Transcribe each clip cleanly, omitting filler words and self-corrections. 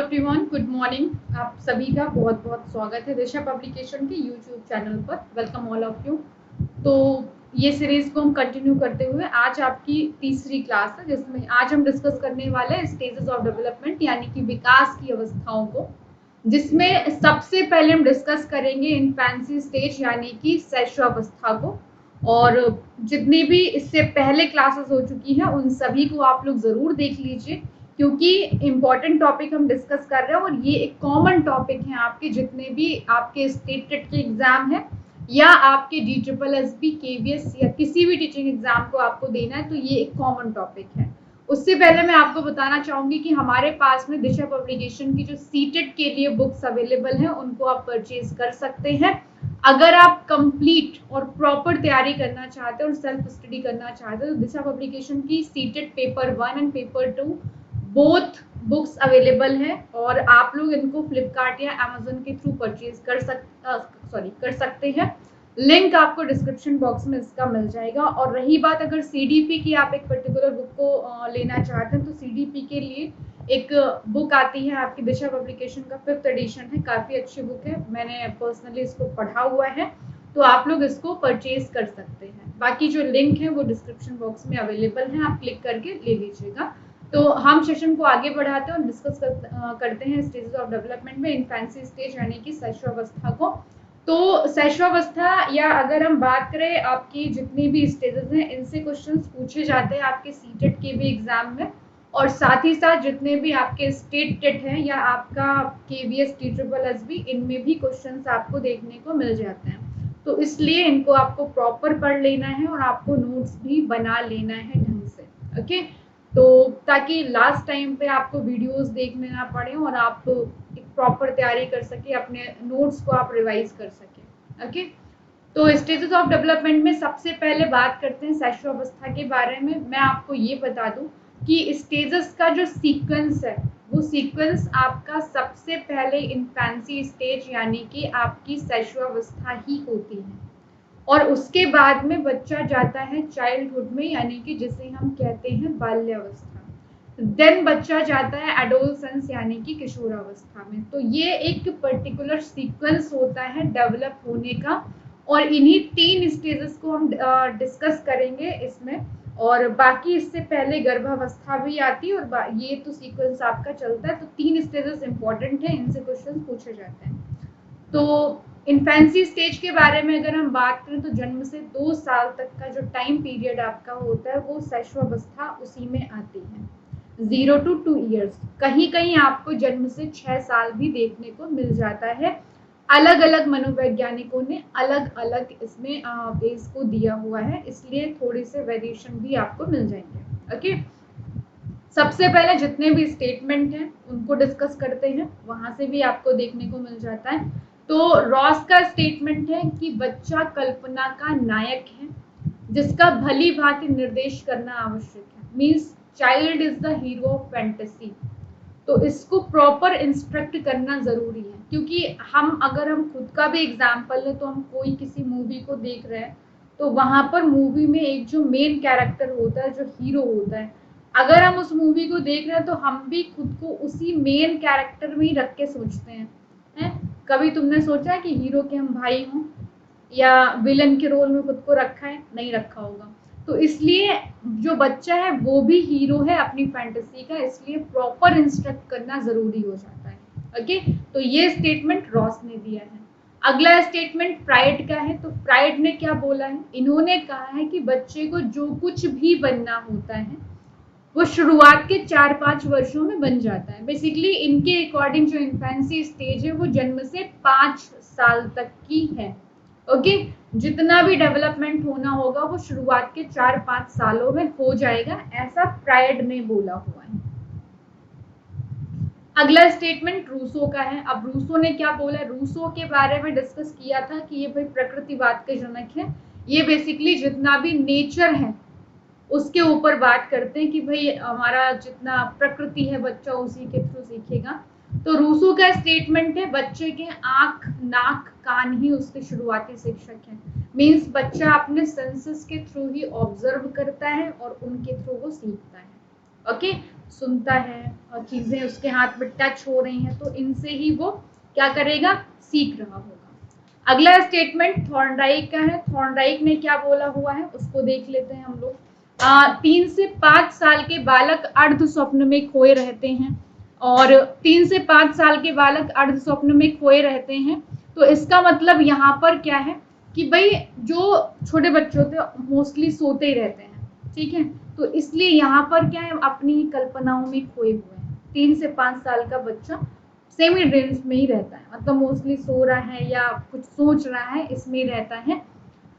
Everyone, good morning. आप सभी का बहुत बहुत स्वागत है दिशा पब्लिकेशन के यूट्यूब चैनल पर। Welcome all of you. तो ये सीरीज को हम कंटिन्यू करते हुए आज आपकी तीसरी क्लास है, जिसमें आज हम डिस्कस करने वाले हैं स्टेजेस ऑफ डेवलपमेंट यानी कि विकास की अवस्थाओं को, जिसमें सबसे पहले हम डिस्कस करेंगे इन्फेंसी स्टेज यानी कि शैशवावस्था को। और जितनी भी इससे पहले क्लासेस हो चुकी हैं उन सभी को आप लोग जरूर देख लीजिए, क्योंकि इम्पॉर्टेंट टॉपिक हम डिस्कस कर रहे हैं और ये एक कॉमन टॉपिक है आपके जितने भी आपके स्टेट टेट के एग्जाम है या आपके DSSB KVS या किसी भी टीचिंग एग्जाम को आपको देना है, तो ये एक कॉमन टॉपिक है। उससे पहले मैं आपको बताना चाहूंगी कि हमारे पास में दिशा पब्लिकेशन की जो सीटेट के लिए बुक्स अवेलेबल हैं उनको आप परचेज कर सकते हैं। अगर आप कंप्लीट और प्रॉपर तैयारी करना चाहते हैं और सेल्फ स्टडी करना चाहते हैं तो दिशा पब्लिकेशन की CTET paper 1 and paper 2 both books available है और आप लोग इनको फ्लिपकार्ट या अमेजोन के थ्रू परचेज कर सकते हैं। लिंक आपको डिस्क्रिप्शन बॉक्स में इसका मिल जाएगा। और रही बात अगर CDP की आप एक पर्टिकुलर बुक को लेना चाहते हैं तो CDP के लिए एक बुक आती है आपकी दिशा पब्लिकेशन का 5th एडिशन है, काफ़ी अच्छी बुक है, मैंने पर्सनली इसको पढ़ा हुआ है, तो आप लोग इसको परचेज कर सकते हैं। बाकी जो लिंक है वो डिस्क्रिप्शन बॉक्स में अवेलेबल है, आप क्लिक करके ले लीजिएगा। तो हम सेशन को आगे बढ़ाते हैं और डिस्कस करते हैं स्टेजेस ऑफ डेवलपमेंट में इन्फेंसी स्टेज यानी कि शैशवावस्था को। तो शैशवावस्था या अगर हम बात करें आपकी जितनी भी स्टेजेस हैं इनसे क्वेश्चंस पूछे जाते हैं आपके सीटेट के भी एग्जाम में, और साथ ही साथ जितने भी आपके स्टेट टेट हैं या आपका KVS DSSB इनमें भी क्वेश्चंस आपको देखने को मिल जाते हैं। तो इसलिए इनको आपको प्रॉपर पढ़ लेना है और आपको नोट्स भी बना लेना है ढंग से, ओके। तो ताकि लास्ट टाइम पे आपको वीडियोस देखने ना पड़े और आप एक प्रॉपर तैयारी कर सके, अपने नोट्स को आप रिवाइज कर सके, ओके। तो स्टेजेस ऑफ डेवलपमेंट में सबसे पहले बात करते हैं शैशवावस्था के बारे में। मैं आपको ये बता दूं कि स्टेजेस का जो सीक्वेंस है वो सीक्वेंस आपका सबसे पहले इन्फेंसी स्टेज यानी कि आपकी शैशवावस्था ही होती है, और उसके बाद में बच्चा जाता है चाइल्डहुड में यानी कि जिसे हम कहते हैं बाल्यावस्था। देन बच्चा जाता है एडोलसेंस यानी कि किशोरावस्था में। तो ये एक पर्टिकुलर सीक्वेंस होता है डेवलप होने का, और इन्हीं 3 स्टेजेस को हम डिस्कस करेंगे इसमें। और बाकी इससे पहले गर्भावस्था भी आती है और ये तो सीक्वेंस आपका चलता है। तो 3 स्टेजेस इंपॉर्टेंट है, इनसे क्वेश्चन पूछे जाते हैं। तो इन्फेंसी स्टेज के बारे में अगर हम बात करें तो जन्म से 2 साल तक का जो टाइम पीरियड आपका होता है वो शैशवावस्था उसी में आती है, 0 to 2 years। कहीं कहीं आपको जन्म से 6 साल भी देखने को मिल जाता है। अलग अलग मनोवैज्ञानिकों ने अलग अलग इसमें एज को दिया हुआ है, इसलिए थोड़े से वेरिएशन भी आपको मिल जाएंगे, ओके। सबसे पहले जितने भी स्टेटमेंट हैं उनको डिस्कस करते हैं, वहां से भी आपको देखने को मिल जाता है। तो रॉस का स्टेटमेंट है कि बच्चा कल्पना का नायक है जिसका भली भांति निर्देश करना आवश्यक है, means child is the hero of fantasy. तो इसको प्रॉपर इंस्ट्रक्ट करना जरूरी है, क्योंकि अगर हम खुद का भी एग्जाम्पल लें तो हम कोई किसी मूवी को देख रहे हैं तो वहां पर मूवी में एक जो मेन कैरेक्टर होता है, जो हीरो होता है, अगर हम उस मूवी को देख रहे हैं तो हम भी खुद को उसी मेन कैरेक्टर में ही रख के सोचते हैं। कभी तुमने सोचा है कि हीरो के हम भाई हों या विलन के रोल में खुद को रखा है? नहीं रखा होगा। तो इसलिए जो बच्चा है वो भी हीरो है अपनी फैंटेसी का, इसलिए प्रॉपर इंस्ट्रक्ट करना जरूरी हो जाता है, ओके। तो ये स्टेटमेंट रॉस ने दिया है। अगला स्टेटमेंट फ्राइड का है। तो फ्राइड ने क्या बोला है? इन्होंने कहा है कि बच्चे को जो कुछ भी बनना होता है वो शुरुआत के 4-5 वर्षों में बन जाता है। बेसिकली इनके अकॉर्डिंग जो इन्फेंसी स्टेज है वो जन्म से 5 साल तक की है, ओके। जितना भी डेवलपमेंट होना होगा वो शुरुआत के 4-5 सालों में हो जाएगा, ऐसा फ्राइड ने बोला हुआ है। अगला स्टेटमेंट रूसो का है। अब रूसो ने क्या बोला? रूसो के बारे में डिस्कस किया था कि ये भाई प्रकृतिवाद के जनक है। ये बेसिकली जितना भी नेचर है उसके ऊपर बात करते हैं कि भाई हमारा जितना प्रकृति है बच्चा उसी के थ्रू सीखेगा। तो रूसो का स्टेटमेंट है बच्चे के आंख नाक कान ही उसके शुरुआती शिक्षक हैं, मीन्स बच्चा अपने सेंसेस के थ्रू ही ऑब्जर्व करता है और उनके थ्रू वो सीखता है, ओके, सुनता है और चीजें उसके हाथ में टच हो रही हैं, तो इनसे ही वो क्या करेगा, सीख रहा होगा। अगला स्टेटमेंट थॉर्नडाइक का है। थॉर्नडाइक ने क्या बोला हुआ है उसको देख लेते हैं हम लोग। 3 से 5 साल के बालक अर्ध स्वप्न में खोए रहते हैं, और 3 से 5 साल के बालक अर्ध स्वप्न में खोए रहते हैं। तो इसका मतलब यहाँ पर क्या है कि भाई जो छोटे बच्चे होते हैं मोस्टली सोते ही रहते हैं, ठीक है। तो इसलिए यहाँ पर क्या है, अपनी ही कल्पनाओं में खोए हुए हैं। 3 से 5 साल का बच्चा सेमी ड्रीम्स में ही रहता है, मतलब मोस्टली सो रहा है या कुछ सोच रहा है, इसमें ही रहता है।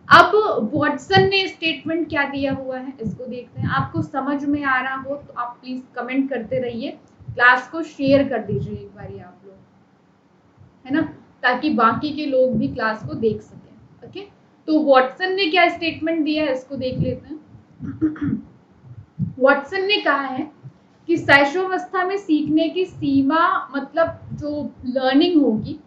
अब वॉटसन ने स्टेटमेंट क्या दिया हुआ है इसको देखते हैं। आपको समझ में आ रहा हो तो आप प्लीज कमेंट करते रहिए, क्लास को शेयर कर दीजिए एक बार आप लोग, है ना, ताकि बाकी के लोग भी क्लास को देख सकें। ओके, तो वॉटसन ने क्या स्टेटमेंट दिया है इसको देख लेते हैं। वॉटसन ने कहा है कि शैशवावस्था में सीखने की सीमा, मतलब जो लर्निंग होगी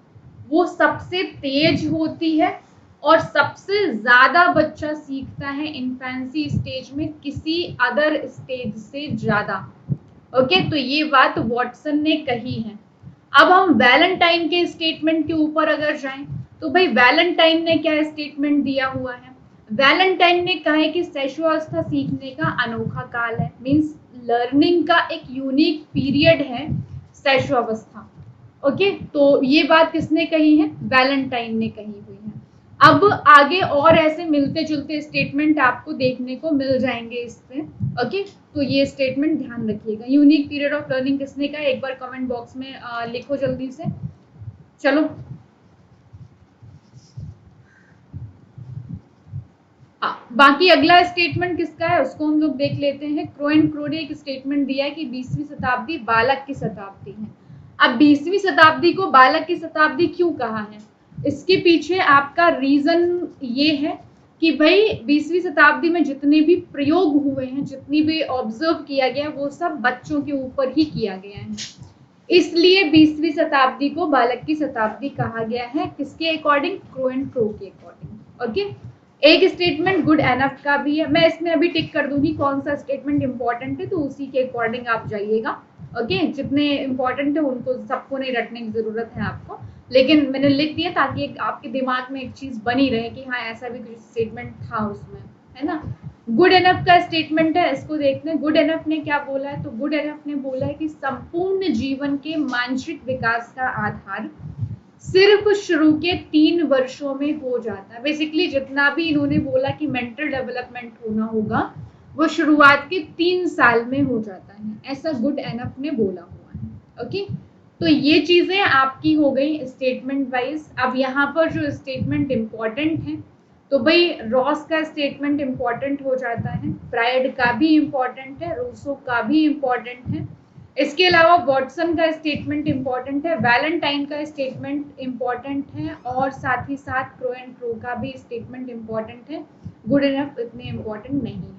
वो सबसे तेज होती है और सबसे ज्यादा बच्चा सीखता है इन्फेंसी स्टेज में किसी अदर स्टेज से ज्यादा। ओके, तो ये बात वॉटसन ने कही है। अब हम वैलेंटाइन के स्टेटमेंट के ऊपर अगर जाएं तो भाई वैलेंटाइन ने क्या स्टेटमेंट दिया हुआ है। वैलेंटाइन ने कहा है कि शैशवावस्था सीखने का अनोखा काल है, मींस लर्निंग का एक यूनिक पीरियड है शैशवावस्था। ओके, तो ये बात किसने कही है, वैलेंटाइन ने कही हुई है। अब आगे और ऐसे मिलते जुलते स्टेटमेंट आपको देखने को मिल जाएंगे इसमें। ओके, तो ये स्टेटमेंट ध्यान रखिएगा। यूनिक पीरियड ऑफ लर्निंग किसने कहा, एक बार कमेंट बॉक्स में लिखो जल्दी से। चलो बाकी अगला स्टेटमेंट किसका है उसको हम लोग देख लेते हैं। क्रो एंड क्रो ने एक स्टेटमेंट दिया है कि 20वीं शताब्दी बालक की शताब्दी है। अब 20वीं शताब्दी को बालक की शताब्दी क्यों कहा है, इसके पीछे आपका रीजन ये है कि भाई 20वीं शताब्दी में जितने भी प्रयोग हुए हैं, जितनी भी ऑब्जर्व किया गया, वो सब बच्चों के ऊपर ही किया गया है, इसलिए 20वीं शताब्दी को बालक की शताब्दी कहा गया है। किसके अकॉर्डिंग, क्रो एंड क्रो के अकॉर्डिंग। ओके, एक स्टेटमेंट गुड एनफ का भी है, मैं इसमें अभी टिक कर दूंगी कौन सा स्टेटमेंट इंपॉर्टेंट है, तो उसी के अकॉर्डिंग आप जाइएगा। ओके, जितने इंपॉर्टेंट है उनको सबको नहीं रटने की जरूरत है आपको, लेकिन मैंने लिख दिया ताकि आपके दिमाग में एक चीज बनी रहे कि हाँ ऐसा भी कुछ स्टेटमेंट था उसमें, है ना। गुड एनफ का स्टेटमेंट है, इसको देखते हैं। गुड एनफ ने क्या बोला है, तो गुड एनफ ने बोला है कि संपूर्ण जीवन के मानसिक विकास का आधार सिर्फ शुरू के 3 वर्षों में हो जाता है। बेसिकली जितना भी इन्होंने बोला कि मेंटल डेवलपमेंट होना होगा वो शुरुआत के 3 साल में हो जाता है, ऐसा गुड एनफ ने बोला हुआ है। ओके, तो ये चीजें आपकी हो गई स्टेटमेंट वाइज। अब यहाँ पर जो स्टेटमेंट इंपॉर्टेंट है, तो भाई रॉस का स्टेटमेंट इंपॉर्टेंट हो जाता है, फ्रायड का भी इंपॉर्टेंट है, रूसो का भी इंपॉर्टेंट है। इसके अलावा वॉटसन का स्टेटमेंट इंपॉर्टेंट है, वैलेंटाइन का स्टेटमेंट इंपॉर्टेंट है, और साथ ही साथ क्रो एंड क्रो का भी स्टेटमेंट इंपॉर्टेंट है। गुड इनफ इतने इंपॉर्टेंट नहीं है।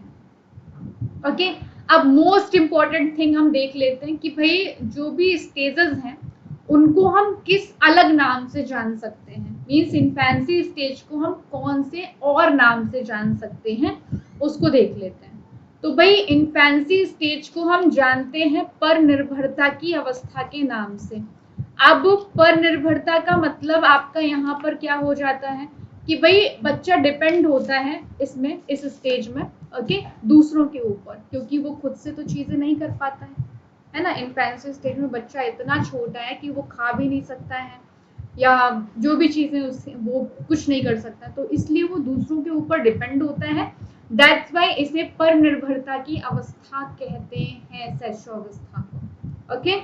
ओके, अब मोस्ट इंपॉर्टेंट थिंग हम देख लेते हैं कि भाई जो भी स्टेजेस हैं उनको हम किस अलग नाम से जान सकते हैं, मीन्स इन्फेंसी स्टेज को हम कौन से और नाम से जान सकते हैं उसको देख लेते हैं। तो भाई इन्फेंसी स्टेज को हम जानते हैं पर निर्भरता की अवस्था के नाम से। अब पर निर्भरता का मतलब आपका यहाँ पर क्या हो जाता है कि भाई बच्चा डिपेंड होता है इसमें, इस स्टेज में, ओके, दूसरों के ऊपर, क्योंकि वो खुद से तो चीजें नहीं कर पाता है ना। इन्फेंसी स्टेज में बच्चा इतना छोटा है कि वो खा भी नहीं सकता है या जो भी चीजें उससे वो कुछ नहीं कर सकता, तो इसलिए वो दूसरों के ऊपर डिपेंड होता है। दैट्स वाई इसे पर निर्भरता की अवस्था कहते हैं, शैशवावस्था को। ओके,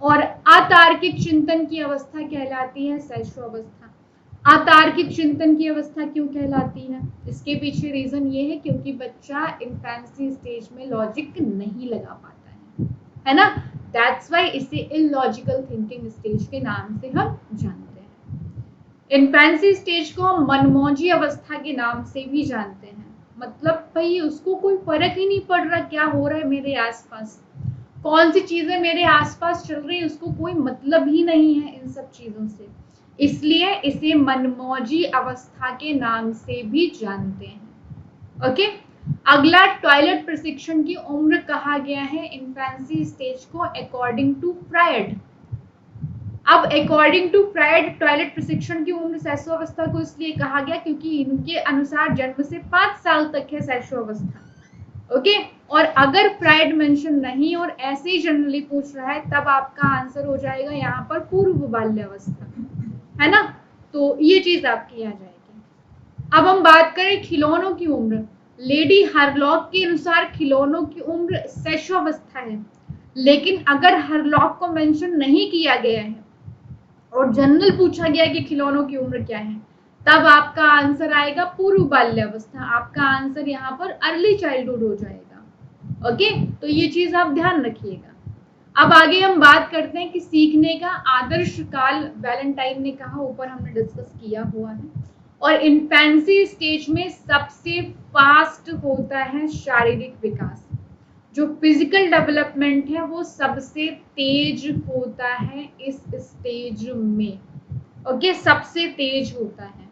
और अतार्किक चिंतन की अवस्था कहलाती है शैशवावस्था। अतार्किक चिंतन की अवस्था क्यों कहलाती है, इसके पीछे रीजन ये है क्योंकि बच्चा इन्फेंसी स्टेज में लॉजिक नहीं लगा पाता है ना। दैट्स वाई इसे इलॉजिकल थिंकिंग स्टेज के नाम से हम जानते हैं। इन्फेंसी स्टेज को हम मनमौजी अवस्था के नाम से भी जानते हैं, मतलब भाई उसको कोई फर्क ही नहीं पड़ रहा क्या हो रहा है मेरे आसपास, कौन सी चीजें मेरे आसपास चल रही है, उसको कोई मतलब ही नहीं है इन सब चीजों से, इसलिए इसे मनमौजी अवस्था के नाम से भी जानते हैं। ओके, अगला टॉयलेट प्रशिक्षण की उम्र कहा गया है इन्फेंसी स्टेज को अकॉर्डिंग टू फ्रायड। अब अकॉर्डिंग टू फ्रायड टॉयलेट प्रशिक्षण की उम्र शैशवावस्था को इसलिए कहा गया क्योंकि इनके अनुसार जन्म से 5 साल तक है शैशवावस्था। ओके, और अगर फ्रायड मेंशन नहीं और ऐसे ही जनरली पूछ रहा है तब आपका आंसर हो जाएगा यहाँ पर पूर्व बाल्यावस्था, है ना। तो ये चीज आपकी आ जाएगी। अब हम बात करें खिलौनों की उम्र। लेडी हरलॉक के अनुसार खिलौनों की उम्र शैशवावस्था है, लेकिन अगर हरलॉक को मेंशन नहीं किया गया है और जनरल पूछा गया कि खिलौनों की उम्र क्या है, तब आपका आंसर आएगा पूर्व बाल्यावस्था। आपका आंसर यहाँ पर अर्ली चाइल्डहुड हो जाएगा। ओके, तो ये चीज आप ध्यान रखिएगा। अब आगे हम बात करते हैं कि सीखने का आदर्श काल वैलेंटाइन ने कहा, ऊपर हमने डिस्कस किया हुआ है। और इन्फेंसी स्टेज में सबसे फास्ट होता है शारीरिक विकास, जो फिजिकल डेवलपमेंट है वो सबसे तेज होता है इस स्टेज में। ओके, सबसे तेज होता है।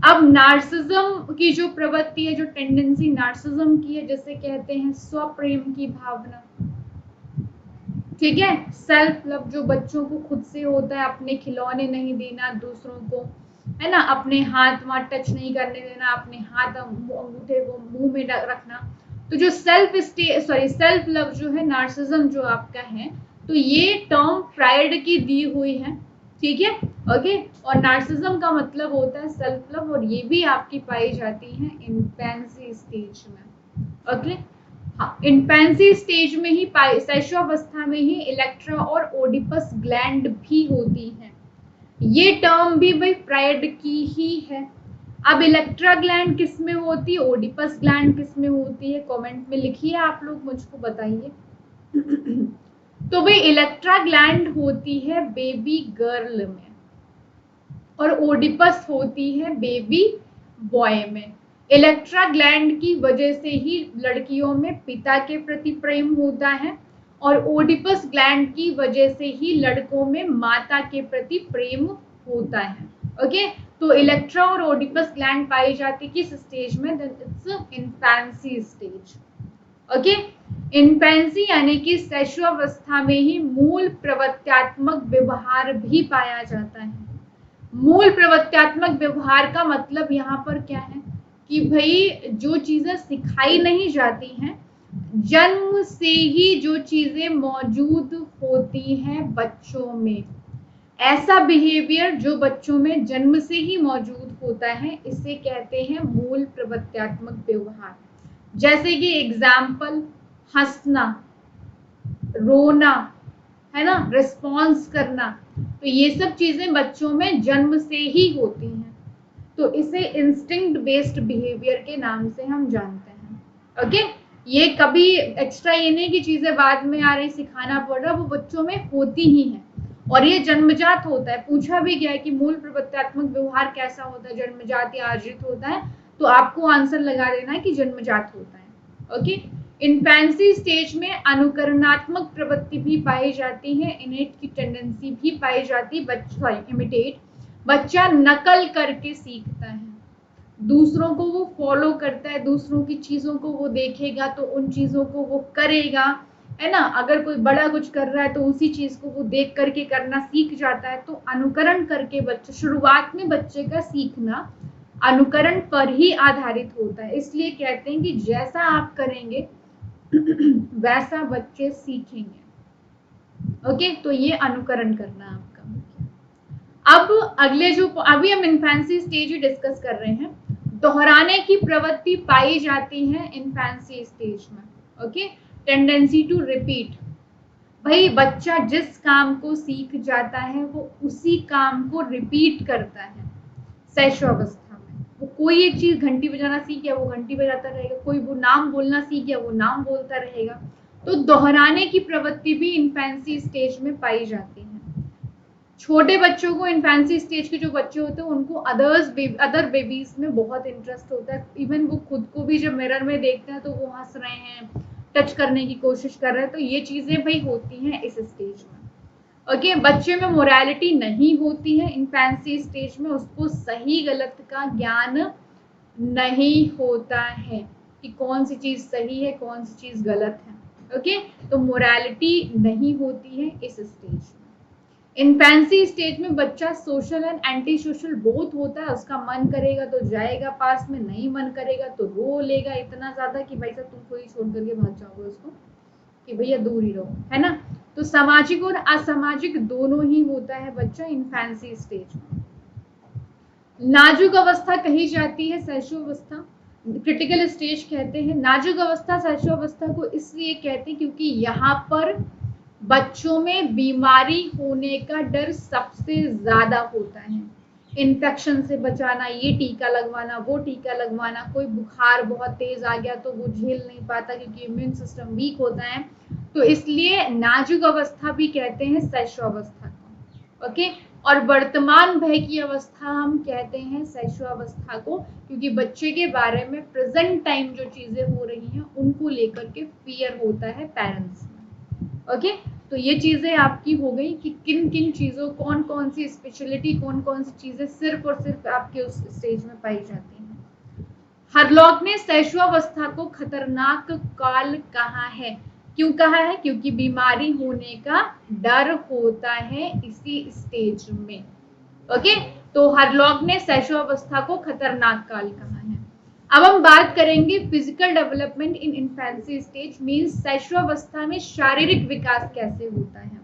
अब नार्सिज्म की जो प्रवृत्ति है, जो टेंडेंसी नार्सिज्म की है, जिसे कहते हैं स्वप्रेम की भावना, ठीक है, सेल्फ लव, जो बच्चों को खुद से होता है, अपने खिलौने नहीं देना दूसरों को, है ना, अपने हाथ वहां टच नहीं करने देना, अपने हाथ अंगूठे को मुंह में रखना। तो जो सेल्फ लव जो है, नार्सिज्म जो आपका है, तो ये टर्म फ्रायड की दी हुई है, ठीक है। ओके, और नार्सिज्म का मतलब होता है सेल्फ लव, और ये भी आपकी पाई जाती है इन्फेंसी स्टेज में। ओके, हाँ, इन्फेंसी स्टेज में ही शैशवावस्था में ही इलेक्ट्रा और ओडिपस ग्लैंड भी होती है। ये टर्म भी भाई फ्रायड की ही है। अब इलेक्ट्रा ग्लैंड किस में होती है, ओडिपस ग्लैंड किस में होती है, कमेंट में लिखिए, आप लोग मुझको बताइए। तो भाई इलेक्ट्रा ग्लैंड होती है बेबी गर्ल में और ओडिपस होती है बेबी बॉय में। इलेक्ट्रा ग्लैंड की वजह से ही लड़कियों में पिता के प्रति प्रेम होता है और ओडिपस ग्लैंड की वजह से ही लड़कों में माता के प्रति प्रेम होता है। ओके, तो इलेक्ट्रा और ओडिपस ग्लैंड पाई जाती किस स्टेज में, it's infancy stage. Okay, infancy यानी कि शैशवावस्था में ही मूल प्रवृत्त्यात्मक व्यवहार भी पाया जाता है। मूल प्रवृत्त्यात्मक व्यवहार का मतलब यहाँ पर क्या है कि भाई जो चीजें सिखाई नहीं जाती हैं, जन्म से ही जो चीजें मौजूद होती हैं बच्चों में, ऐसा बिहेवियर जो बच्चों में जन्म से ही मौजूद होता है, इसे कहते हैं मूल प्रवृत्त्यात्मक व्यवहार। जैसे कि एग्जाम्पल, हंसना, रोना, है ना, रिस्पॉन्स करना, तो ये सब चीजें बच्चों में जन्म से ही होती हैं। तो इसे इंस्टिंक्ट बेस्ड बिहेवियर के नाम से हम जानते हैं। ओके, ये कभी एक्स्ट्रा ये नहीं कि चीजें बाद में आ रही, सिखाना पड़ रहा, वो बच्चों में होती ही है और ये जन्मजात होता है। पूछा भी गया है कि मूल प्रवृत्त्यात्मक व्यवहार कैसा होता है, जन्मजात या अर्जित होता है, तो आपको आंसर लगा देना है कि जन्मजात होता है। ओके, इन्फेंसी स्टेज में अनुकरणात्मक प्रवृत्ति भी पाई जाती है, इनेट की टेंडेंसी भी पाई जाती है, इमिटेट, बच्चा नकल करके सीखता है, दूसरों को वो फॉलो करता है, दूसरों की चीजों को वो देखेगा तो उन चीजों को वो करेगा, है ना। अगर कोई बड़ा कुछ कर रहा है तो उसी चीज को वो देख करके करना सीख जाता है। तो अनुकरण करके बच्चा, शुरुआत में बच्चे का सीखना अनुकरण पर ही आधारित होता है, इसलिए कहते हैं कि जैसा आप करेंगे वैसा बच्चे सीखेंगे। ओके, तो ये अनुकरण करना आपका। अब अगले जो, अभी हम इन्फेंसी स्टेज ही डिस्कस कर रहे हैं, दोहराने की प्रवृत्ति पाई जाती है इन्फेंसी स्टेज में। ओके, टेंडेंसी टू रिपीट, भाई बच्चा जिस काम को सीख जाता है वो उसी काम को रिपीट करता है शैशवावस्था में। वो कोई एक चीज, घंटी बजाना सीख गया वो घंटी बजाता रहेगा, कोई वो नाम बोलना सीख गया वो नाम बोलता रहेगा। तो दोहराने की प्रवृत्ति भी इन्फेंसी स्टेज में पाई जाती है। छोटे बच्चों को, इन्फेंसी स्टेज के जो बच्चे होते हैं उनको अदर बेबीज में बहुत इंटरेस्ट होता है। इवन वो खुद को भी जब मिरर में देखते हैं तो वो हंस रहे हैं, टच करने की कोशिश कर रहे हैं, तो ये चीजें भाई होती हैं इस स्टेज में। ओके, बच्चे में मोरालिटी नहीं होती है इन्फेंसी स्टेज में, उसको सही गलत का ज्ञान नहीं होता है, कि कौन सी चीज सही है, कौन सी चीज गलत है। ओके, तो मोरालिटी नहीं होती है इस स्टेज में। इन्फेंसी स्टेज में बच्चा social and anti social both होता है। उसका मन करेगा तो जाएगा पास में, नहीं मन करेगा तो रो लेगा इतना ज्यादा कि भाई साहब तुम खुद ही छोड़ करके भाग जाओगे उसको, कि भैया दूर ही रहो, है ना। तो सामाजिक और असामाजिक दोनों ही होता है बच्चा इन्फेंसी स्टेज में। नाजुक अवस्था कही जाती है शैशवावस्था, क्रिटिकल स्टेज कहते हैं। नाजुक अवस्था शैशवावस्था को इसलिए कहते हैं क्योंकि यहाँ पर बच्चों में बीमारी होने का डर सबसे ज्यादा होता है। इन्फेक्शन से बचाना, ये टीका लगवाना, वो टीका लगवाना, कोई बुखार बहुत तेज आ गया तो वो झेल नहीं पाता क्योंकि इम्यून सिस्टम वीक होता है, तो इसलिए नाजुक अवस्था भी कहते हैं शैशवावस्था को। ओके, और वर्तमान भय की अवस्था हम कहते हैं शैशवावस्था को, क्योंकि बच्चे के बारे में प्रेजेंट टाइम जो चीजें हो रही हैं उनको लेकर के फियर होता है पेरेंट्स में। ओके, तो ये चीजें आपकी हो गई कि किन किन चीजों, कौन कौन सी स्पेशलिटी, कौन कौन सी चीजें सिर्फ और सिर्फ आपके उस स्टेज में पाई जाती हैं। हरलॉक ने शैशवावस्था को खतरनाक काल कहा है। क्यों कहा है? क्योंकि बीमारी होने का डर होता है इसी स्टेज में। ओके, तो हरलॉक ने शैशवावस्था को खतरनाक काल कहा है। अब हम बात करेंगे physical development in infancy stage, means शैशवावस्था में शारीरिक विकास कैसे होता है,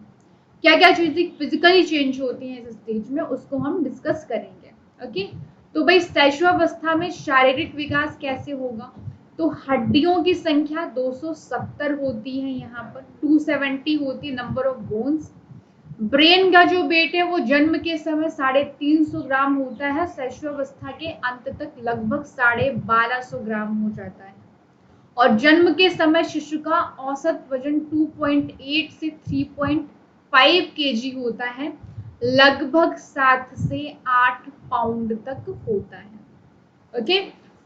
क्या क्या चीजें फिजिकली चेंज होती हैं इस स्टेज में, उसको हम डिस्कस करेंगे। ओके, तो भाई शैशवावस्था में शारीरिक विकास कैसे होगा, तो हड्डियों की संख्या 270 होती है, यहाँ पर 270 होती है नंबर ऑफ बोन्स। ब्रेन का जो वेट है वो जन्म के समय 350 ग्राम होता है, शैशवावस्था के अंत तक लगभग 1250 ग्राम हो जाता है। और जन्म के समय शिशु का औसत वजन 2.8 से 3.5 केजी होता है, लगभग 7 से 8 पाउंड तक होता है। ओके,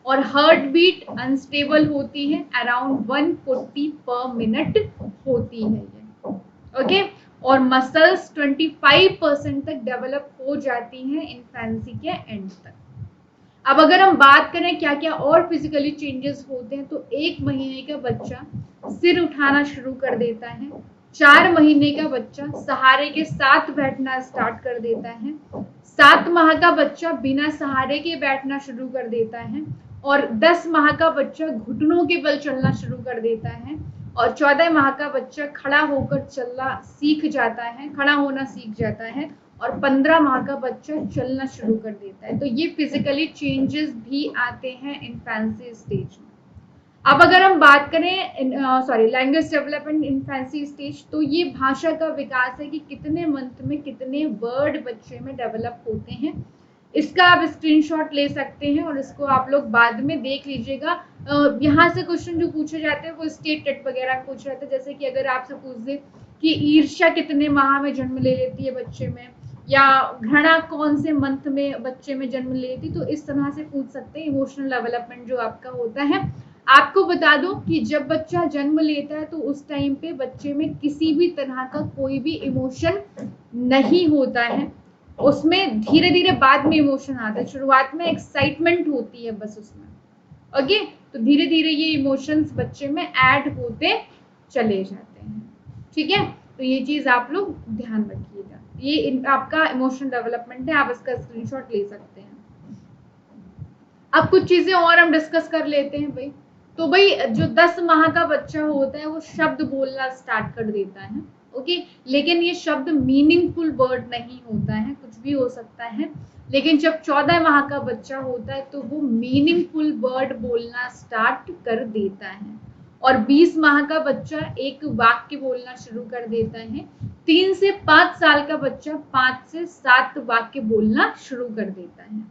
और हार्ट बीट अनस्टेबल होती है, अराउंड 140 पर मिनट होती है ये। ओके, और मसल्स 25% तक डेवलप हो जाती हैं इन्फेंसी के एंड तक। अब अगर हम बात करें क्या क्या और फिजिकली चेंजेस होते हैं, तो 1 महीने का बच्चा सिर उठाना शुरू कर देता है, 4 महीने का बच्चा सहारे के साथ बैठना स्टार्ट कर देता है, 7 माह का बच्चा बिना सहारे के बैठना शुरू कर देता है, और 10 माह का बच्चा घुटनों के बल चलना शुरू कर देता है, और 14 माह का बच्चा खड़ा होकर चलना सीख जाता है, खड़ा होना सीख जाता है, और 15 माह का बच्चा चलना शुरू कर देता है। तो ये फिजिकली चेंजेस भी आते हैं इन्फेंसी स्टेज में। अब अगर हम बात करें लैंग्वेज डेवलपमेंट इन्फेंसी स्टेज, तो ये भाषा का विकास है कि कितने मंथ में कितने वर्ड बच्चे में डेवलप होते हैं। इसका आप स्क्रीनशॉट ले सकते हैं और इसको आप लोग बाद में देख लीजिएगा। यहाँ से क्वेश्चन जो पूछे जाते हैं वो स्टेट टेट वगैरह पूछ रहे थे, जैसे कि अगर आपसे पूछ दे कि ईर्ष्या कितने माह में जन्म ले लेती है बच्चे में, या घृणा कौन से मंथ में बच्चे में जन्म ले लेती, तो इस तरह से पूछ सकते हैं। इमोशनल डेवलपमेंट जो आपका होता है, आपको बता दो कि जब बच्चा जन्म लेता है तो उस टाइम पे बच्चे में किसी भी तरह का कोई भी इमोशन नहीं होता है, उसमें धीरे धीरे बाद में इमोशन आता है। शुरुआत में एक्साइटमेंट होती है बस उसमें। ओके, तो धीरे धीरे ये इमोशंस बच्चे में ऐड होते चले जाते हैं। ठीक है, तो ये चीज आप लोग ध्यान रखिएगा। ये आपका इमोशनल डेवलपमेंट है, आप इसका स्क्रीनशॉट ले सकते हैं। अब कुछ चीजें और हम डिस्कस कर लेते हैं भाई। तो भाई जो 10 माह का बच्चा होता है वो शब्द बोलना स्टार्ट कर देता है। ओके, लेकिन ये शब्द मीनिंगफुल वर्ड नहीं होता है, कुछ भी हो सकता है। लेकिन जब 14 माह का बच्चा होता है तो वो मीनिंगफुल वर्ड बोलना स्टार्ट कर देता है, और 20 माह का बच्चा एक वाक्य बोलना शुरू कर देता है। 3 से 5 साल का बच्चा 5 से 7 वाक्य बोलना शुरू कर देता है।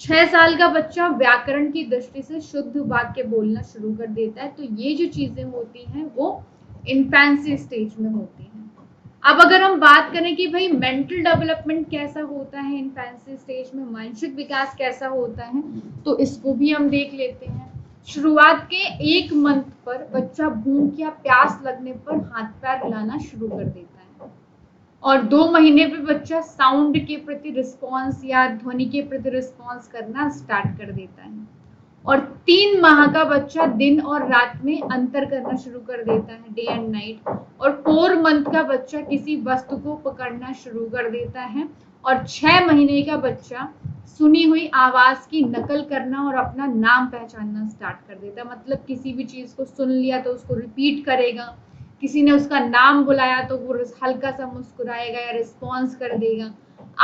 6 साल का बच्चा व्याकरण की दृष्टि से शुद्ध वाक्य बोलना शुरू कर देता है। तो ये जो चीजें होती हैं वो इन्फेंसी स्टेज में होती हैं। अब अगर हम बात करें कि भाई मेंटल डेवलपमेंट कैसा होता है इन्फेंसी स्टेज में, मानसिक विकास कैसा होता है, तो इसको भी हम देख लेते हैं। शुरुआत के 1 मंथ पर बच्चा भूख या प्यास लगने पर हाथ पैर हिलाना शुरू कर देता है, और 2 महीने पे बच्चा साउंड के प्रति रिस्पॉन्स या ध्वनि के प्रति रिस्पॉन्स करना स्टार्ट कर देता है, और 3 माह का बच्चा दिन और रात में अंतर करना शुरू कर देता है, डे एंड नाइट। और 4 मंथ का बच्चा किसी वस्तु को पकड़ना शुरू कर देता है। और 6 महीने का बच्चा सुनी हुई आवाज की नकल करना और अपना नाम पहचानना स्टार्ट कर देता है। मतलब किसी भी चीज को सुन लिया तो उसको रिपीट करेगा, किसी ने उसका नाम बुलाया तो वो हल्का सा मुस्कुराएगा या रिस्पॉन्स कर देगा।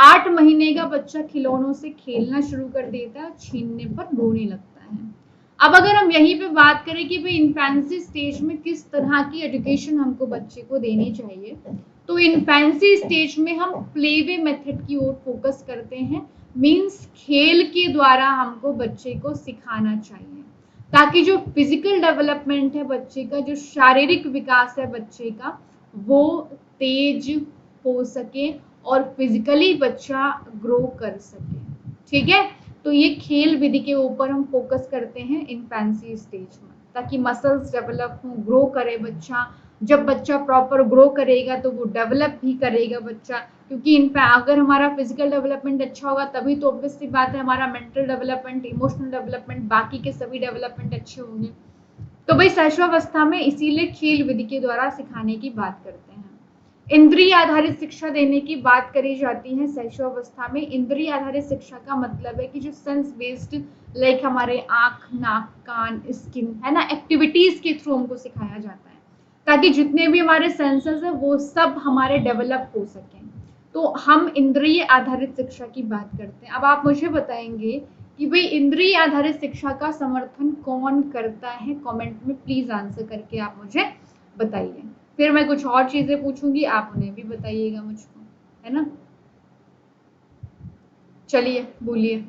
8 महीने का बच्चा खिलौनों से खेलना शुरू कर देता है, छीनने पर रोने लगता है। अब अगर हम यहीं पे बात करें कि भाई इन्फेंसी स्टेज में किस तरह की एजुकेशन हमको बच्चे को देनी चाहिए, तो इन्फेंसी स्टेज में हम प्लेवे मेथड की ओर फोकस करते हैं। मींस खेल के द्वारा हमको बच्चे को सिखाना चाहिए, ताकि जो फिजिकल डेवलपमेंट है बच्चे का, जो शारीरिक विकास है बच्चे का, वो तेज हो सके और फिजिकली बच्चा ग्रो कर सके। ठीक है, तो ये खेल विधि के ऊपर हम फोकस करते हैं इन्फेंसी स्टेज में, ताकि मसल्स डेवलप हो, ग्रो करे बच्चा। जब बच्चा प्रॉपर ग्रो करेगा तो वो डेवलप भी करेगा बच्चा, क्योंकि अगर हमारा फिजिकल डेवलपमेंट अच्छा होगा तभी तो ऑब्वियसली बात है हमारा मेंटल डेवलपमेंट, इमोशनल डेवलपमेंट, बाकी के सभी डेवलपमेंट अच्छे होंगे। तो भाई शैशवावस्था में इसीलिए खेल विधि के द्वारा सिखाने की बात करते हैं। इंद्रिय आधारित शिक्षा देने की बात करी जाती है शैशवावस्था में। इंद्रिय आधारित शिक्षा का मतलब है कि जो सेंस बेस्ड, लाइक हमारे आंख, नाक, कान, स्किन है ना, एक्टिविटीज के थ्रू हमको सिखाया जाता है, ताकि जितने भी हमारे सेंसेस है वो सब हमारे डेवलप हो सके। तो हम इंद्रिय आधारित शिक्षा की बात करते हैं। अब आप मुझे बताएंगे कि भाई इंद्रिय आधारित शिक्षा का समर्थन कौन करता है? कमेंट में प्लीज आंसर करके आप मुझे बताइए। फिर मैं कुछ और चीजें पूछूंगी, आप उन्हें भी बताइएगा मुझको, है ना। चलिए बोलिए।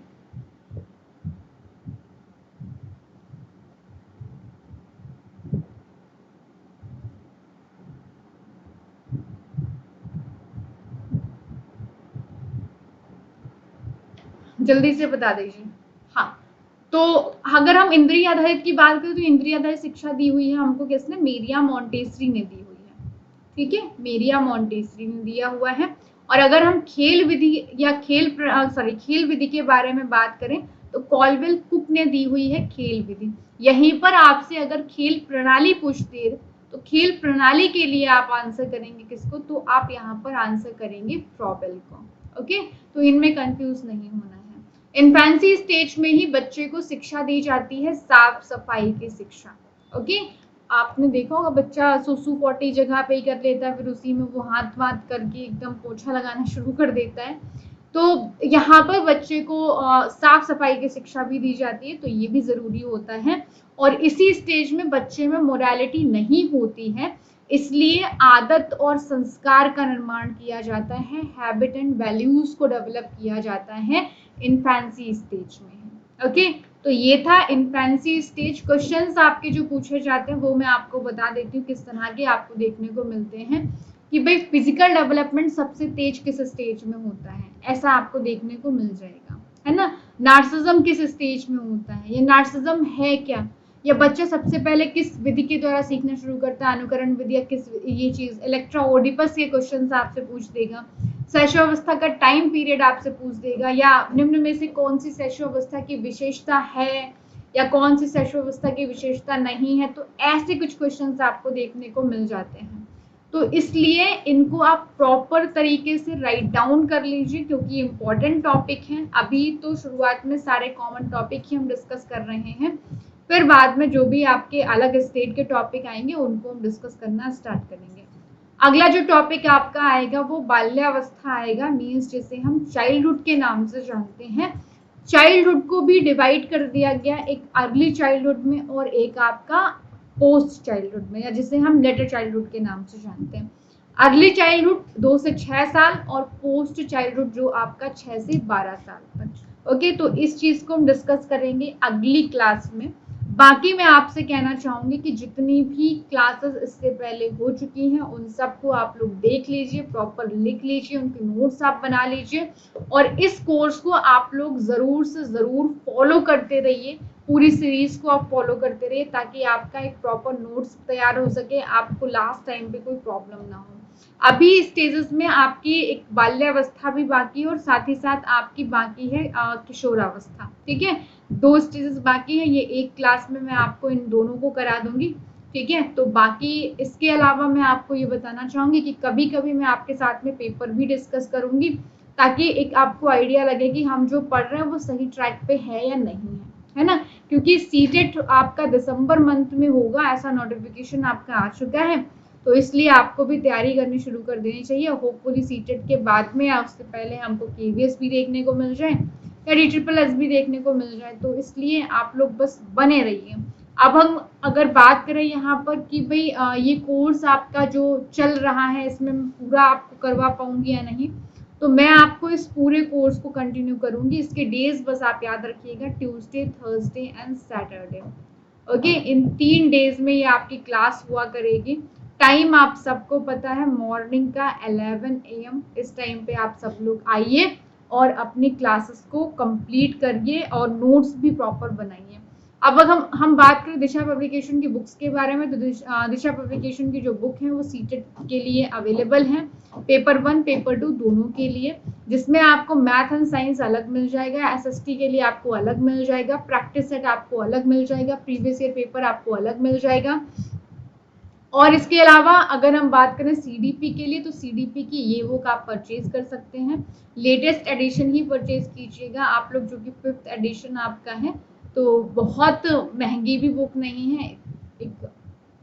जल्दी से बता दीजिए। हाँ, तो अगर हम इंद्रिय आधारित की बात करें तो इंद्रिय आधारित शिक्षा दी हुई है हमको किसने? मेरिया मॉन्टेसरी ने दी हुई है। ठीक है, मेरिया मॉन्टेसरी ने दिया हुआ है। और अगर हम खेल विधि या खेल विधि के बारे में बात करें तो कॉल्वेल कुक ने दी हुई है खेल विधि। यहीं पर आपसे अगर खेल प्रणाली पूछती है तो खेल प्रणाली के लिए आप आंसर करेंगे किसको? तो आप यहाँ पर आंसर करेंगे फ्रॉबेल को। ओके, तो इनमें कंफ्यूज नहीं होना है। इन्फेंसी स्टेज में ही बच्चे को शिक्षा दी जाती है साफ सफाई की शिक्षा। ओके, आपने देखा होगा बच्चा सुसु पोटी जगह पे ही कर लेता है, फिर उसी में वो हाथ वाथ करके एकदम पोछा लगाना शुरू कर देता है। तो यहाँ पर बच्चे को साफ सफाई की शिक्षा भी दी जाती है, तो ये भी जरूरी होता है। और इसी स्टेज में बच्चे में मोरालिटी नहीं होती है, इसलिए आदत और संस्कार का निर्माण किया जाता है, हैबिट एंड वैल्यूज को डेवलप किया जाता है इन्फेंसी स्टेज में। ओके, तो ये था इन्फेंसी स्टेज। क्वेश्चंस आपके जो पूछे जाते हैं वो मैं आपको बता देती हूँ किस तरह के आपको देखने को मिलते हैं, कि भाई फिजिकल डेवलपमेंट सबसे तेज किस स्टेज में होता है, ऐसा आपको देखने को मिल जाएगा, है ना। नार्सिज्म किस स्टेज में होता है, ये नार्सिज्म है क्या, या बच्चा सबसे पहले किस विधि के द्वारा सीखना शुरू करता है, अनुकरण विधि या किस, ये चीज इलेक्ट्रा ओडिपस के क्वेश्चन आपसे पूछ देगा। शैशवावस्था का टाइम पीरियड आपसे पूछ देगा, या निम्न में से कौन सी शैशवावस्था की विशेषता है या कौन सी शैशवावस्था की विशेषता नहीं है। तो ऐसे कुछ क्वेश्चंस आपको देखने को मिल जाते हैं, तो इसलिए इनको आप प्रॉपर तरीके से राइट डाउन कर लीजिए, क्योंकि इम्पोर्टेंट टॉपिक है। अभी तो शुरुआत में सारे कॉमन टॉपिक ही हम डिस्कस कर रहे हैं, फिर बाद में जो भी आपके अलग स्टेट के टॉपिक आएंगे उनको हम डिस्कस करना स्टार्ट करेंगे। अगला जो टॉपिक आपका आएगा वो बाल्यावस्था आएगा, मीन्स जिसे हम चाइल्डहुड के नाम से जानते हैं। चाइल्डहुड को भी डिवाइड कर दिया गया, एक अर्ली चाइल्डहुड में और एक आपका पोस्ट चाइल्डहुड में, या जिसे हम लेटर चाइल्डहुड के नाम से जानते हैं। अर्ली चाइल्डहुड 2 से 6 साल और पोस्ट चाइल्डहुड जो आपका 6 से 12 साल तक। ओके, तो इस चीज को हम डिस्कस करेंगे अगली क्लास में। बाकी मैं आपसे कहना चाहूंगी कि जितनी भी क्लासेस इससे पहले हो चुकी हैं उन सबको आप लोग देख लीजिए, प्रॉपर लिख लीजिए, उनके नोट्स आप बना लीजिए, और इस कोर्स को आप लोग जरूर से जरूर फॉलो करते रहिए। पूरी सीरीज को आप फॉलो करते रहिए ताकि आपका एक प्रॉपर नोट्स तैयार हो सके, आपको लास्ट टाइम पे कोई प्रॉब्लम ना हो। अभी स्टेजेस में आपकी एक बाल्यावस्था भी बाकी है और साथ ही साथ आपकी बाकी है किशोरावस्था। ठीक है, 2 स्टेजेस बाकी है, ये एक क्लास में मैं आपको इन दोनों को करा दूंगी। ठीक है, तो बाकी इसके अलावा मैं आपको ये बताना चाहूंगी कि कभी कभी मैं आपके साथ में पेपर भी डिस्कस करूंगी, ताकि एक आपको आइडिया लगे कि हम जो पढ़ रहे हैं वो सही ट्रैक पे है या नहीं है ना। क्योंकि सीटेट आपका दिसंबर मंथ में होगा, ऐसा नोटिफिकेशन आपका आ चुका है, तो इसलिए आपको भी तैयारी करनी शुरू कर देनी चाहिए। होपफुली सीटेट के बाद में या उससे पहले हमको केवीएस भी देखने को मिल जाए या DSSS भी देखने को मिल जाए, तो इसलिए आप लोग बस बने रहिए। अब हम अगर बात करें यहाँ पर कि भाई ये कोर्स आपका जो चल रहा है इसमें पूरा आपको करवा पाऊंगी या नहीं, तो मैं आपको इस पूरे कोर्स को कंटिन्यू करूंगी। इसके डेज बस आप याद रखिएगा, Tuesday, Thursday and Saturday. Okay, in 3 days में ये आपकी क्लास हुआ करेगी। टाइम आप सबको पता है, मॉर्निंग का 11 AM। इस टाइम पे आप सब लोग आइए और अपनी क्लासेस को कंप्लीट करिए और नोट्स भी प्रॉपर बनाइए। अब अगर हम बात करें दिशा पब्लिकेशन की बुक्स के बारे में, तो दिशा पब्लिकेशन की जो बुक है वो सीटेट के लिए अवेलेबल है, पेपर 1 पेपर 2 दोनों के लिए, जिसमें आपको मैथ एंड साइंस अलग मिल जाएगा, SST के लिए आपको अलग मिल जाएगा, प्रैक्टिस सेट आपको अलग मिल जाएगा, प्रीवियस ईयर पेपर आपको अलग मिल जाएगा। और इसके अलावा अगर हम बात करें CDP के लिए, तो CDP की ये बुक आप परचेज कर सकते हैं। लेटेस्ट एडिशन ही परचेज कीजिएगा आप लोग, जो कि 5th एडिशन आपका है, तो बहुत महंगी भी बुक नहीं है, एक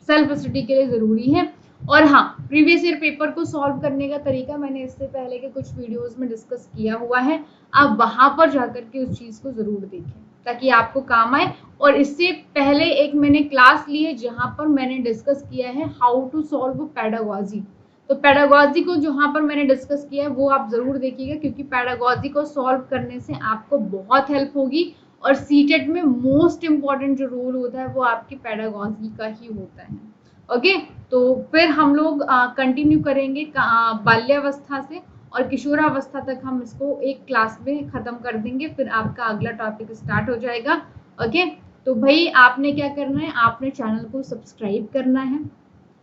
सेल्फ स्टडी के लिए ज़रूरी है। और हाँ, प्रीवियस ईयर पेपर को सॉल्व करने का तरीका मैंने इससे पहले के कुछ वीडियोस में डिस्कस किया हुआ है, आप वहां पर जाकर के उस चीज़ को ज़रूर देखें ताकि आपको काम आए। और इससे पहले एक मैंने क्लास ली है जहां पर मैंने डिस्कस किया है हाउ टू सॉल्व पैडागॉजी, तो पैडागॉजी को जहां पर मैंने डिस्कस किया है वो आप जरूर देखिएगा, क्योंकि पैडागॉजी को सॉल्व करने से आपको बहुत हेल्प होगी। और सीटेट में मोस्ट इम्पॉर्टेंट जो रोल होता है वो आपकी पैडागॉजी का ही होता है। ओके, तो फिर हम लोग कंटिन्यू करेंगे बाल्यावस्था से, और किशोरावस्था तक हम इसको एक क्लास में खत्म कर देंगे, फिर आपका अगला टॉपिक स्टार्ट हो जाएगा। ओके, तो भाई आपने क्या करना है, आपने चैनल को सब्सक्राइब करना है,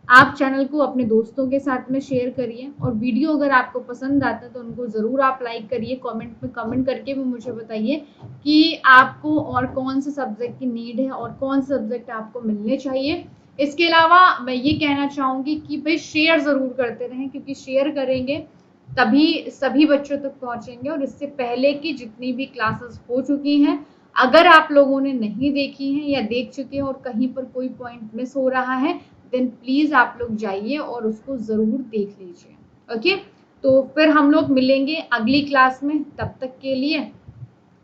आप चैनल को अपने दोस्तों के साथ में शेयर करिए, और वीडियो अगर आपको पसंद आता है तो उनको ज़रूर आप लाइक करिए। कमेंट में कमेंट करके भी मुझे बताइए कि आपको और कौन से सब्जेक्ट की नीड है और कौन से सब्जेक्ट आपको मिलने चाहिए। इसके अलावा मैं ये कहना चाहूँगी कि भाई शेयर ज़रूर करते रहें, क्योंकि शेयर करेंगे तभी सभी बच्चों तक पहुँचेंगे। और इससे पहले की जितनी भी क्लासेस हो चुकी हैं, अगर आप लोगों ने नहीं देखी हैं या देख चुके हैं और कहीं पर कोई पॉइंट मिस हो रहा है, देन प्लीज़ आप लोग जाइए और उसको ज़रूर देख लीजिए। ओके, तो फिर हम लोग मिलेंगे अगली क्लास में। तब तक के लिए,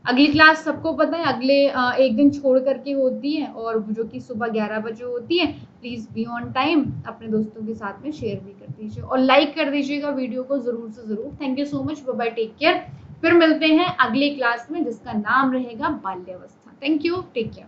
अगली क्लास सबको पता है अगले एक दिन छोड़ करके होती है, और जो कि सुबह 11 बजे होती है। प्लीज़ बी ऑन टाइम, अपने दोस्तों के साथ में शेयर भी कर दीजिए और लाइक कर दीजिएगा वीडियो को ज़रूर से ज़रूर। Thank you so much, bye bye, take care. फिर मिलते हैं अगली क्लास में जिसका नाम रहेगा बाल्यावस्था। Thank you, take care.